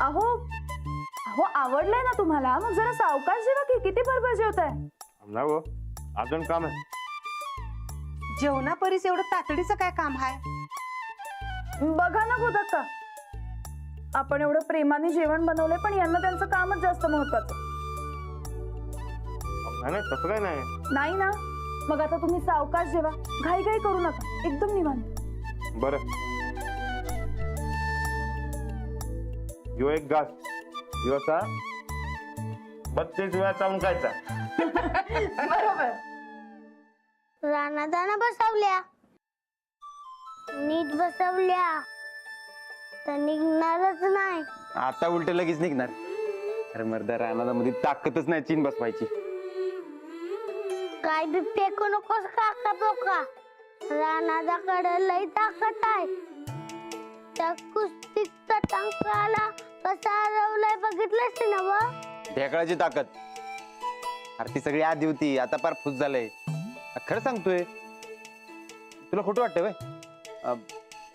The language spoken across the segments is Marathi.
अहो अहो आवडलंय ना तुम्हाला, मग जरा सावकाश जेवा की, किती बरबजी होत आहे. नाही हो, अजून काम आहे. जेवणापरीस एवढं तातडीचं काय काम आहे? बघा ना गोदक्का, आपण एवढं प्रेमाने जेवण बनवलंय, पण यांना त्यांचं कामच जास्त महत्वाचं. नाही नाही, तसं काय नाही. नाही ना, मग आता तुम्ही सावकाश जेवा, घाई घाई करू नका, एकदम निवांत. बरं, यो एक घास योचा 32 वेळा चावून खायचा. बरोबर. रानादाना बसवल्या, नीट बसवल्या तर निघणारच नाही. आता उलट लगेच निघणार. अरे मर्दा, रानामध्ये ताकदच नाही चीन बसवायची. काय बी फेकू नकोस काका बोका, रानादाकडे लई ताकद आहे. त्या कुस्तीचा टांकाला कसा हरवलाय बघितलंस ना व? ढेकळाची ताकद. अरे ती सगळी आधी होती, आता फार फुस झालंय. खरं सांगतोय, तुला खोटं वाटतंय वय?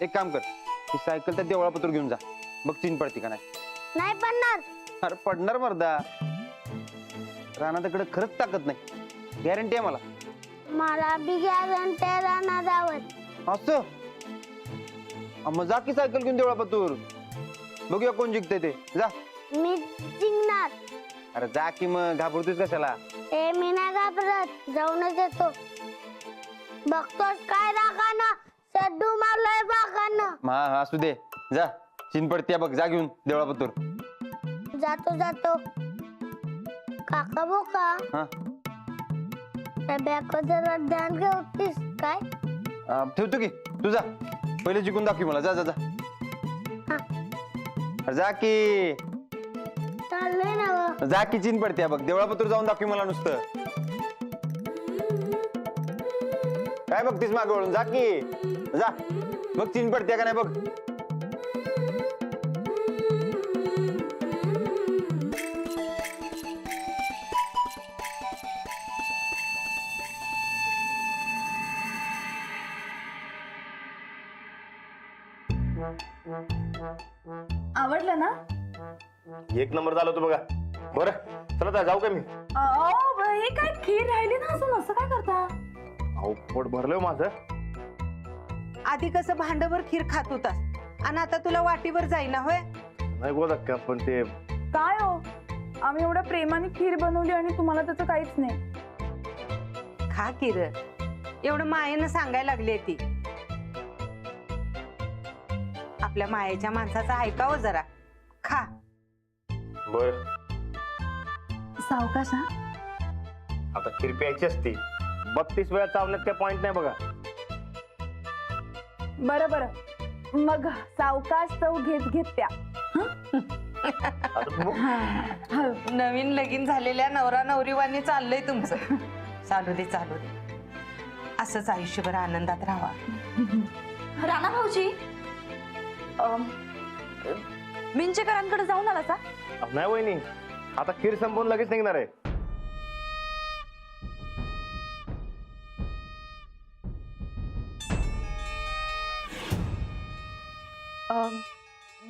एक काम कर, ती सायकल त्या देवळापत्र घेऊन जा, बघ चीन पडती का नाही. नाही पडणार. अरे पडणार मर्दा, रानाकडे खरंच ताकद नाही, गॅरंटी आहे मला. मला बी गॅरंटी रानादावर. असं मग जा की सायकल घेऊन देवळापत्र, बघूया कोण जिंकते ते. जा. मी जिंकणार. अरे जा की, मग घाबरतोस कशाला? ए मी नाही घाबरत, जाऊनच येतो. बघतोस काय रागानं सड्डू मारलाय बागानं. हा असू दे, जा. चीन पडते बघ, जा घेऊन देवळापत्र. जातो जातो. काका बोका, हा त्या बॅगवर जरा ध्यान ठेवतीस काय? ठेवतो की, तू जा. पहिले जिंकून दाखव मला. जा जा जा. हा. अरे जा की, चाललंय ना व. जा की, चीन पडते बघ, देवळापत्र जाऊन दाखव मला नुसतं. काय बघतीस मागे वळून? जा की, जा. बघ चीन पडते का नाही बघ. आवडलं ना? एक नंबर झालं होतं बघा. बरं चला आता जाऊ का मी? हे काय खीर राहिली ना अजून, असं काय करता? अहो पोट भरलं माझं. आधी कसं भांडभर खीर खात होतास आणि आता तुला वाटीवर जाईना होय? नाही गोदक्का, पण ते काय हो, आम्ही एवढ्या प्रेमाने खीर बनवली आणि तुम्हाला त्याचं काहीच नाही. खा खीर, एवढं मायेनं सांगायला लागली ती. आपल्या मायेच्या माणसाचं ऐकावं जरा. खा. बर, सावकाश हा. आता खीर प्यायची असते. 32 वेळा चावण्यात काय पॉइंट नाही बघा. बरं बरं, मग सावकाश चव घेत घेत प्या. आता नवीन लगीन झालेल्या नवरा नवरीवानी चाललंय तुमचं. चालू दे चालू दे, असंच आयुष्यभर आनंदात राहा. राणा भाऊजी, मिंचेकरांकडे जाऊन आला का? नाही वहिनी, आता खीर संपवून लगेच निघणार आहे.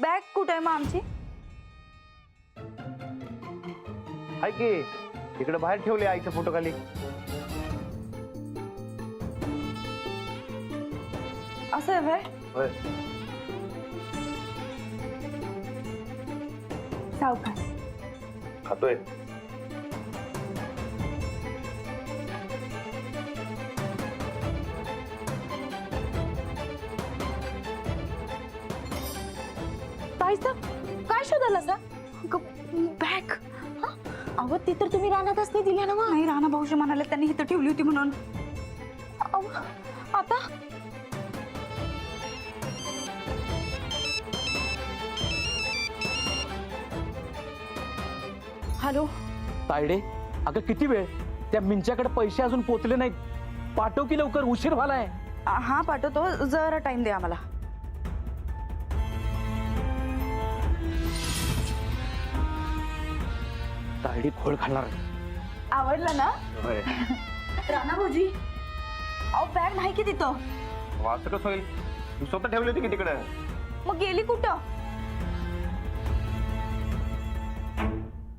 बॅग कुठे आहे मग आमची? हाय की, इकडे बाहेर ठेवली आईच्या फोटो खाली. असं आहे व्हय? होय. सावकाश. खातोय. काय शोधाल असा? बॅग? अहो ती तर तुम्ही रानातच नाही दिल्या ना? नाही, राणा भाऊजी म्हणाले त्यांनी इथं ठेवली होती म्हणून. आता हॅलो तायडे, अगं किती वेळ? त्या मिंच्याकडे पैसे अजून पोचले नाहीत. पाठव की लवकर, उशीर झालाय. हा पाठवतो, जरा टाइम द्या आम्हाला. तायडी खोळ खाणार. आवडलं ना? होय. राणा भाऊजी, अहो बॅग नाही की तिथं. असं कसं होईल? तू स्वतः ठेवली होती की तिकडे? मग गेली कुठं?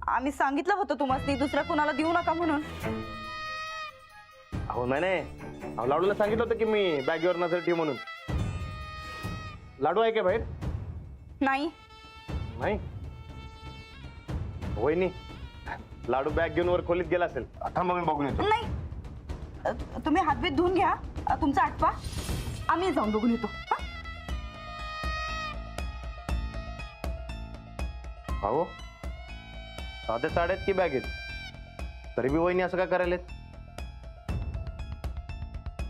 आम्ही सांगितलं होतं तुम्हाला दुसऱ्या कुणाला देऊ नका म्हणून. अहो नाही अहो लाडूला सांगितलं होतं की मी बॅगेवर नजर ठेव म्हणून. लाडू आहे का बाहेर? नाही. नाही वहिनी, लाडू बॅग घेऊन वर खोलीत गेला असेल. थांबा मी बघून येतो. नाही तुम्ही हातबीत धुवून घ्या, तुमचा आटपा, आम्ही जाऊन बघून येतो. अहो साध्या साड्यात की बॅगेत? तरी बी वहिनी असं काय करायला?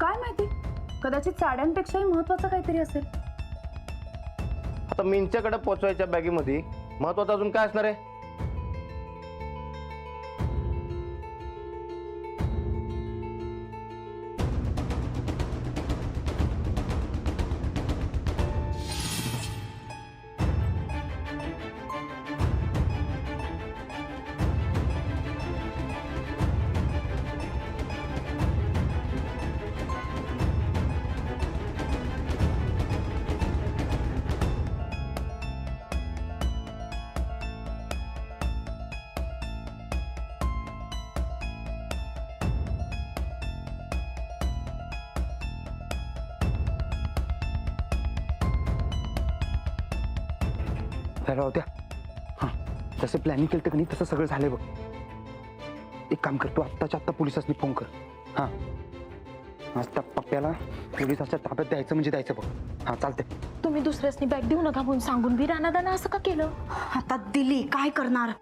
काय माहिती, कदाचित साड्यांपेक्षाही महत्वाचं काहीतरी असेल. आता मिंच्याकडे पोचवायच्या बॅगेमध्ये महत्वाचं अजून काय असणार आहे? राहू द्या. हां, जसं प्लॅनिंग केलं तर नाही तसं सगळं झालंय बघ. एक काम कर, तू आत्ताच्या आत्ता पोलिसांनी फोन कर. हां, आज त्या पप्प्याला पोलिसाच्या ताब्यात द्यायचं म्हणजे द्यायचं बघ. हां चालतंय. तुम्ही दुसऱ्यासनी बॅग देऊ नका म्हणून सांगून बी राणादाना असं का केलं? आता दिली, काय करणार?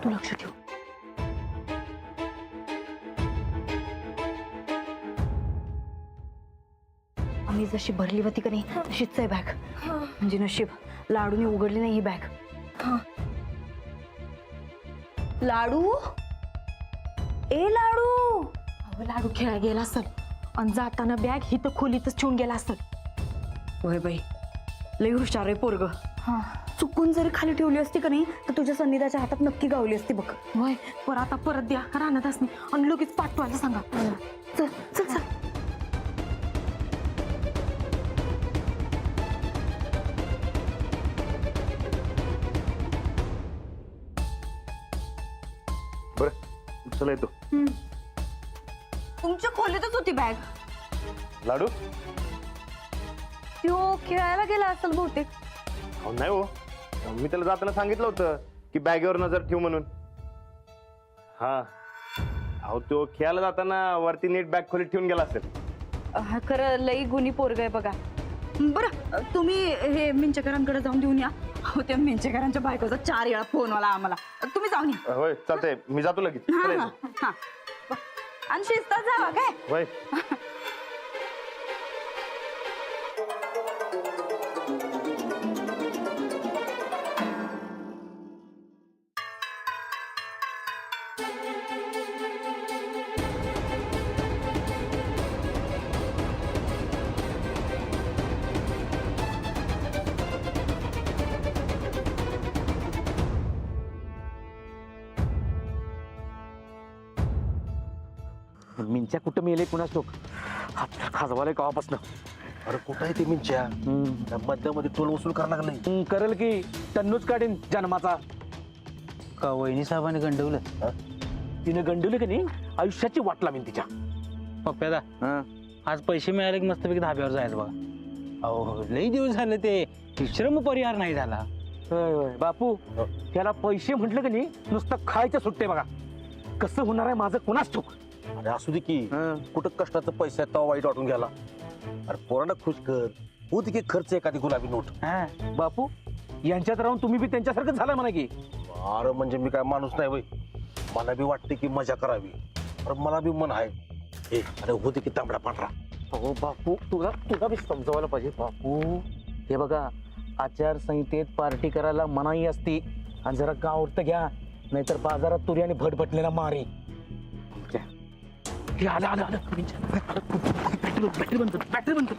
तू लक्ष ठेव. आम्ही जशी भरली होती का नाही तशीच आहे बॅग. म्हणजे नशीब लाडूने उघडली नाही ही बॅग. लाडू, ए लाडू. अगं लाडू खेळायला गेला असेल आणि जाताना बॅग ही तर खोलीतच ठेवून गेला असेल. होय बाई, लई हुशार आहे पोरग. चुकून जरी खाली ठेवली असती का नाही तर तुझ्या संनिधाच्या हातात नक्की गावली असती बघ. होय, पर आता परत द्या राहणार असणे आणि लगेच पाठवायला सांगा. चल चल चल. बरं चला येतो. तुमच्या खोलीतच होती बॅग. लाडू तो खेळायला गेला असेल बहुतेक. अहो नाही हो, मी त्याला जाताना सांगितलं होतं की बॅगेवर नजर ठेव म्हणून. हा अहो तो खेळायला जाताना वरती नीट बॅग खोलीत ठेवून गेला असेल. खरं लई गुणी पोरग आहे बघा. बरं तुम्ही हे मिंचकरांकडे जाऊन देऊन या. हो, त्या मिंचकरांच्या बायकोचा 4 वेळा फोन आला आम्हाला. तुम्ही जाऊन या. होय चालतंय, मी जातो लगेच. चला हा येतो. हा. आणि शिस्तात जावा काय. होय. मिंच्या कुठं मेले कुणाच लोक खाजवाले गावापासून. अरे कुठं आहे ते मिंच्या? मध्यमध्ये टोल वसूल करणार नाही. करेल की टन्नूच काढीन जन्माचा. का वहिनी साहेबांनी गंडवलं? तिने गंडवली की नाही आयुष्याची वाट लावीन तिच्या. पप्प्यादा आज पैसे मिळाले की मस्तपैकी धाब्यावर जायचं बघा. अहो लई दिवस झाले ते श्रम परिहार नाही झाला. होय होय बापू, त्याला पैसे म्हटलं की नाही नुसतं खायचं सुट्टे बघा. कसं होणार आहे माझं कुणाच ठोक. अरे असू दे की, कुठं कष्टाचं पैसा तेव्हा वाईट वाटून गेला. अरे पोरांना खुश कर, होती की खर्च एखादी गुलाबी नोट. हा बापू, यांच्यात राहून तुम्ही बी त्यांच्यासारखं झालं म्हणा की. अरे म्हणजे मी काय माणूस नाही बाई, मला बी वाटते की मजा करावी. अरे मला बी मन आहे. हे अरे होते की तांबडा पांढरा. हो बापू, तुला बी समजावायला पाहिजे बापू. हे बघा, आचारसंहितेत पार्टी करायला मनाई असती आणि जरा गावत घ्या, नाहीतर बाजारात तुरी आणि भटभटलेला मारी. हे आलं आलं आलं. बॅटरी बंद कर, बॅटरी बंद कर,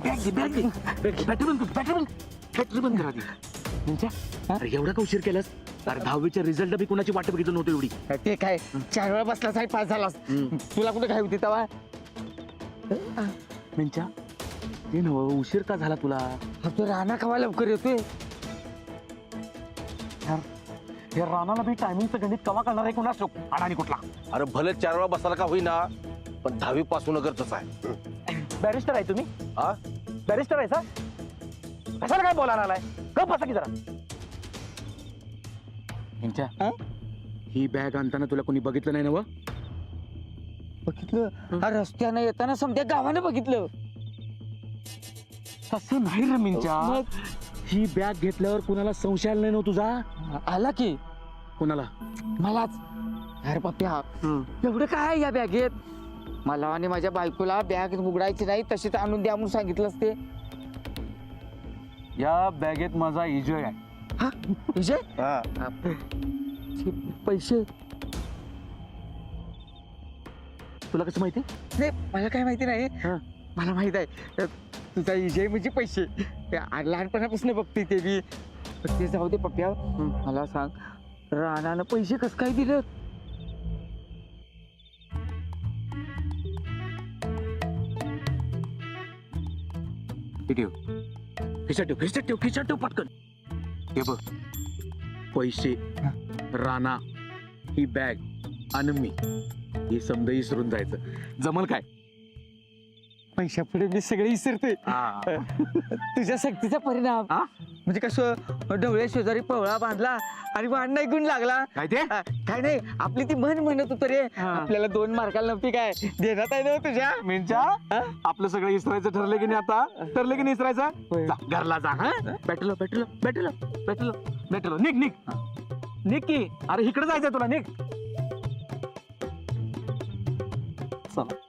बॅटरी बंद करा ती. अरे एवढा का उशीर केलास? अरे 10वीच्या रिझल्ट बी कुणाची वाट बघितलं नव्हतं एवढी. ते काय 4 वेळा बसलाच आहे, पास झालास. तुला कुठे काय होती तवा? मिंच्या, ते नव उशीर का झाला तुला? तो राणा खावा लवकर येतोय. हे राणाला बी टायमिंगचं गणित कवा करणार आहे कोणास ठाऊक. अडाणी कुठला अरे भले 4 वेळा बसायला का होईना पण 10वी पासून गरजेचं आहे. बॅरिस्टर आहे तुम्ही? हा? बॅरिस्टर आहे सर? कशाला काय बोलायला आलाय? गप बसा की जरा. यांच्या ही बॅग आणताना तुला कोणी बघितलं नाही ना? व बघितलं हा रस्त्यानं येताना समजा गावानं बघितलं. तसं नाही रे मिंच्या. ही बॅग घेतल्यावर कुणाला संशय आला नाही ना तुझा? आला की कुणाला? मलाच. अरे पप्प्या एवढं काय आहे या बॅगेत? मला आणि माझ्या बायकोला बॅग उघडायची नाही तशीच आणून द्या म्हणून सांगितलंच ते. या बॅगेत माझा इजय आहे. हा विजय हा. पैसे तुला कसं माहिती? नाही मला काय माहिती नाही. हा. मला माहित आहे तुझा विजय म्हणजे पैसे. लहानपणापासून बघते ते बी. पण ते जाऊ दे पप्प्या. मला सांग राणानं पैसे कसं काय दिलं? ठेव खिशात ठेव खिशात ठेव खिशात ठेव पटकन. हे बघ पैसे, राणा, ही बॅग आणि मी हे समजा विसरून जायचं. जमल काय? पैशापुढे मी सगळे विसरते. तुझ्या सक्तीचा परिणाम. म्हणजे कसं ढवळ्या शेजारी पवळा बांधला आणि वाण नाही गुण लागला. काय ते? काय नाही आपली ती म्हण म्हणत होतो रे. आपल्याला 2 मार्काला नव्हती काय देण्यात आहे ना तुझ्या. मिंचा आपलं सगळं इसरायचं ठरलं की नाही? आता ठरलं की नाही इसरायचं? जा, घरला जा. हा भेटलो भेटलो भेटलो भेटलो भेटलो. निघ निघ निघ की. अरे इकडे जायचंय तुला. निघ. चला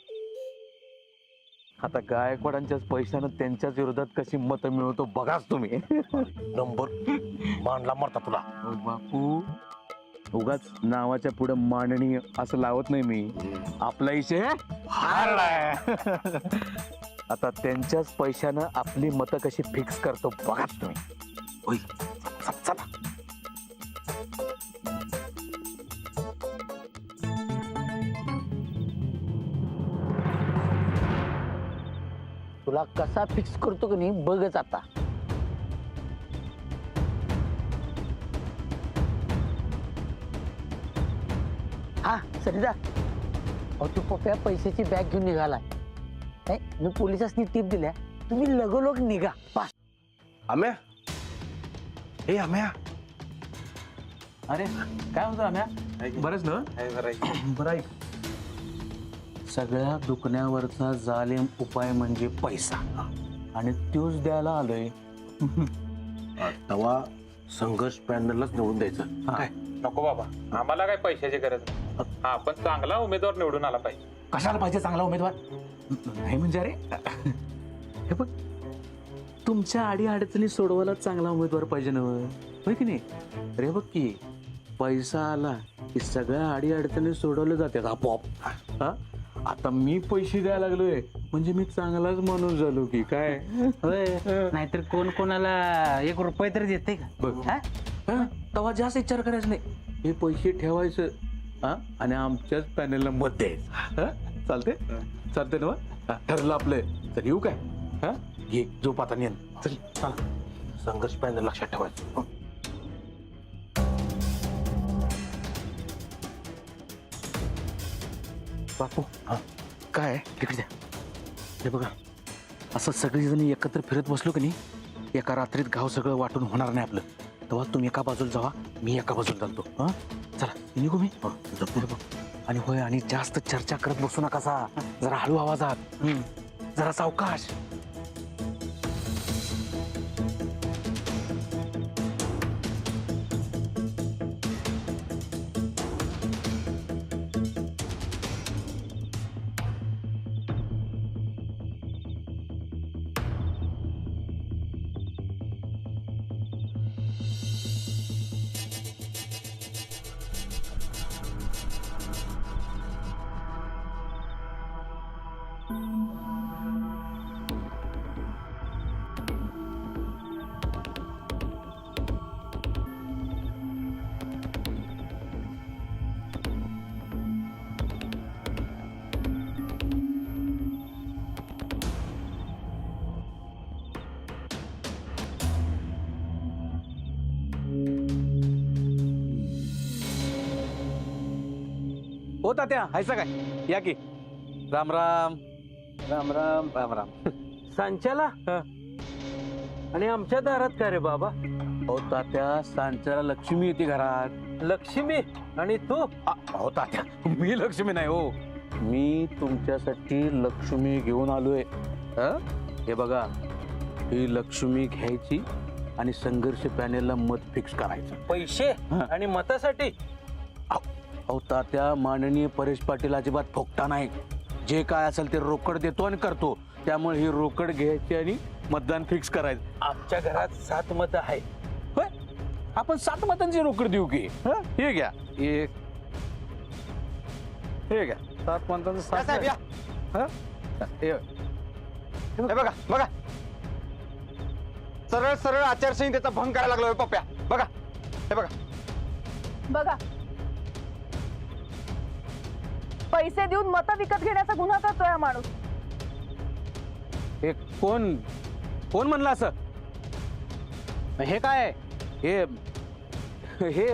आता गायकवाडांच्याच पैशानं त्यांच्याच विरोधात कशी मतं मिळवतो बघाच तुम्ही. नंबर मांडला मरता तुला. बापू उगाच नावाच्या पुढे मांडणी असं लावत नाही मी. आपला विषय हारलाय. आता त्यांच्याच पैशानं आपली मतं कशी फिक्स करतो बघाच तुम्ही. होय चला. तुला कसा फिक्स करतो की नाही बघच आता. हा सरिता तू पप्प्या पैशाची बॅग घेऊन निघाला नाही. मी पोलिसांनी टीप दिल्या तुम्ही लगोलग निघा. बस. आम्या ए आम्या अरे काय होतं आम्या? बरंच ना? बरं आहे. सगळ्या दुखण्यावरचा जालिम उपाय म्हणजे पैसा आणि तोच द्यायला आलोय. तेव्हा संघर्ष पॅनललाच निवडून द्यायचं. काय नको बाबा आम्हाला काय पैशाची गरज नाही. हा पण चांगला उमेदवार निवडून आला पाहिजे. कशाला पाहिजे चांगला उमेदवार? नाही म्हणजे अरे हे बघ तुमच्या अडी अडचणी सोडवायला चांगला उमेदवार पाहिजे ना. होय की नाही? अरे बघ की पैसा आला की सगळ्या अडी अडचणी सोडवल्या जातात आपोआप. हा आता मी पैसे द्यायला लागलोय म्हणजे मी चांगलाच माणूस झालो की काय? नाहीतर कोण कोणाला 1 रुपये तरी देते का? बघ तेव्हा जास्त विचार करायचा नाही. हे पैसे ठेवायचं हा आणि आमच्याच पॅनलला मत द्यायचं. चालते चालते ना? ठरलं आपलं. तर येऊ काय? हा घे झोप आता. नेन चल चला. संघर्ष पॅनल लक्षात ठेवायचं. बापू काय तिकडे द्या. हे बघा असं सगळीजण एकत्र फिरत बसलो की नाही एका रात्रीत गाव सगळं वाटून होणार नाही आपलं. तेव्हा तुम्ही एका बाजूला जावा मी एका बाजूला चालतो. हा चला निघू मी. आणि होय आणि जास्त चर्चा करत बसू नका. जरा हळू आवाजात जरा सावकाश. हो तात्या हायसा काय या की राम राम राम राम राम राम सांच्याला आणि आमच्या दारात काय रे बाबा? हो तात्या सांच्याला लक्ष्मी येते घरात. लक्ष्मी आणि तू? हो तात्या मी लक्ष्मी नाही हो, मी तुमच्यासाठी लक्ष्मी घेऊन आलोय. हे बघा, ही लक्ष्मी घ्यायची आणि संघर्ष पॅनेलला मत फिक्स करायचं. पैसे आणि मतासाठी? अहो तात्या, माननीय परेश पाटील अजिबात फोकटा नाही. जे काय असेल ते रोकड देतो आणि करतो. त्यामुळे ही रोकड घ्यायची आणि मतदान फिक्स करायचं. आमच्या घरात 7 मतं आहे. होय, आपण 7 मतांची रोकड देऊ की. हे घ्या, हे घ्या 7 मतांचं 7. साहेब या. हे बघा बघा, सरळ सरळ आचारसंहितेचा भंग करायला लागलोय पप्प्या. बघा हे बघा. बघा, पैसे देऊन मतं विकत घेण्याचा गुन्हा करतोय हा माणूस. हे कोण कोण म्हणलं असं? हे काय आहे? हे हे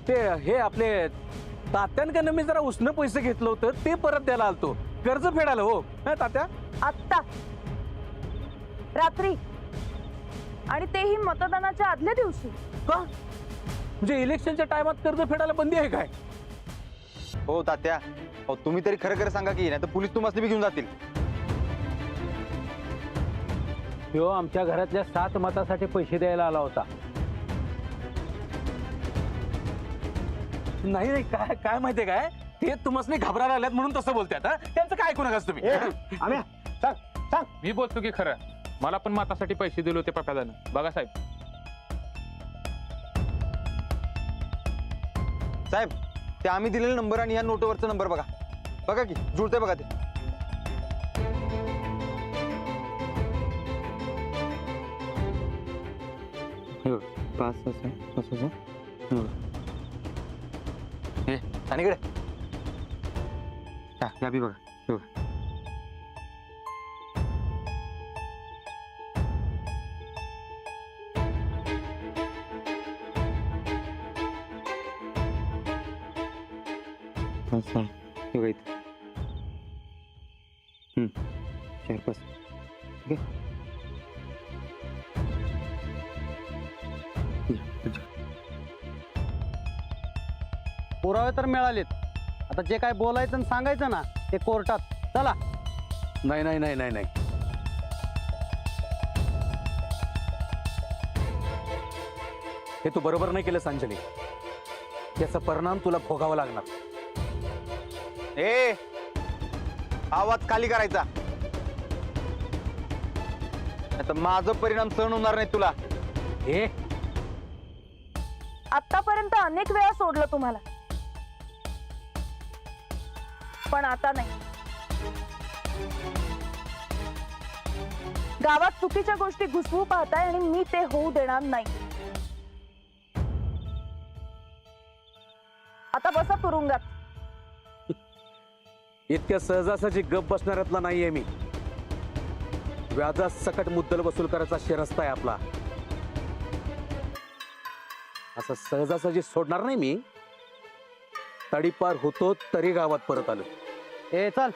ते हे आपले तात्यांकडनं मी जरा उसनं पैसे घेतलं होतं ते परत द्यायला आलतो. कर्ज फेडायला हो तात्या. आत्ता रात्री, आणि तेही मतदानाच्या आदल्या दिवशी. का म्हणजे इलेक्शनच्या टायमात कर्ज फेडायला बंदी आहे काय? हो तात्या, अहो तुम्ही तरी खरं खरं सांगा की, नाही तर पोलीस तुम्हाला बी घेऊन जातील. ह्यो आमच्या घरातल्या 7 मतासाठी पैसे द्यायला आला होता. नाही नाही, काय काय माहितीये काय, ते तुम्हाला घाबरायला आल्यात म्हणून तसं बोलतात. त्यांचं काय ऐकू नका तुम्ही. मी बोलतो की खरं, मला पण मतासाठी पैसे दिले होते पप्यादानं. बघा साहेब. साहेब, ते आम्ही दिलेला नंबर आणि या नोटवरचा नंबर बघा. बघा की जुळतंय बघा ते. आणि इकडे या बी बघा. हे बघा. हे बघा इथे. 4-5. ठीक आहे. पुरावे तर मिळालेत. आता जे काय बोलायचं आणि सांगायचं ना ते कोर्टात. चला. नाही नाही नाही नाही नाही, हे तू बरोबर नाही केलं संजली. याचा परिणाम तुला भोगावा लागणार. ए, आवाज खाली करायचा, आता माझं परिणाम सहन होणार नाही तुला. हे आतापर्यंत अनेक वेळा सोडलं तुम्हाला, पण आता नाही. गावात चुकीच्या गोष्टी घुसवू पाहताय आणि मी ते होऊ देणार नाही. आता बसा तुरुंगात. इतक्या सहजासहजी गप बसणाऱ्यातला नाहीये मी. व्याजात सकट मुद्दल वसूल करायचा शिरस्ता आहे आपला. असं सहजासहजी सोडणार नाही मी. तडीपार होतो तरी गावात परत आलो. ए चल.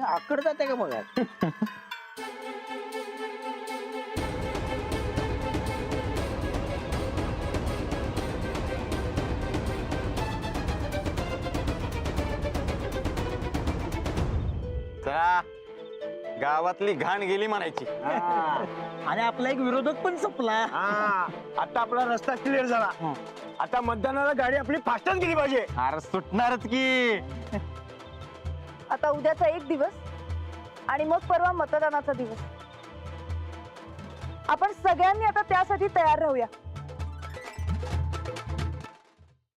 आकड जाते का बघा. चला, गावातली घाण गेली म्हणायची. आणि आपला एक विरोधक पण संपला. आता आपला रस्ता क्लिअर झाला. आता मतदानाला गाडी आपली फास्टच गेली पाहिजे. अरे सुटणारच की. आता उद्याचा एक दिवस आणि मग परवा मतदानाचा दिवस. आपण सगळ्यांनी आता त्यासाठी तयार राहूया.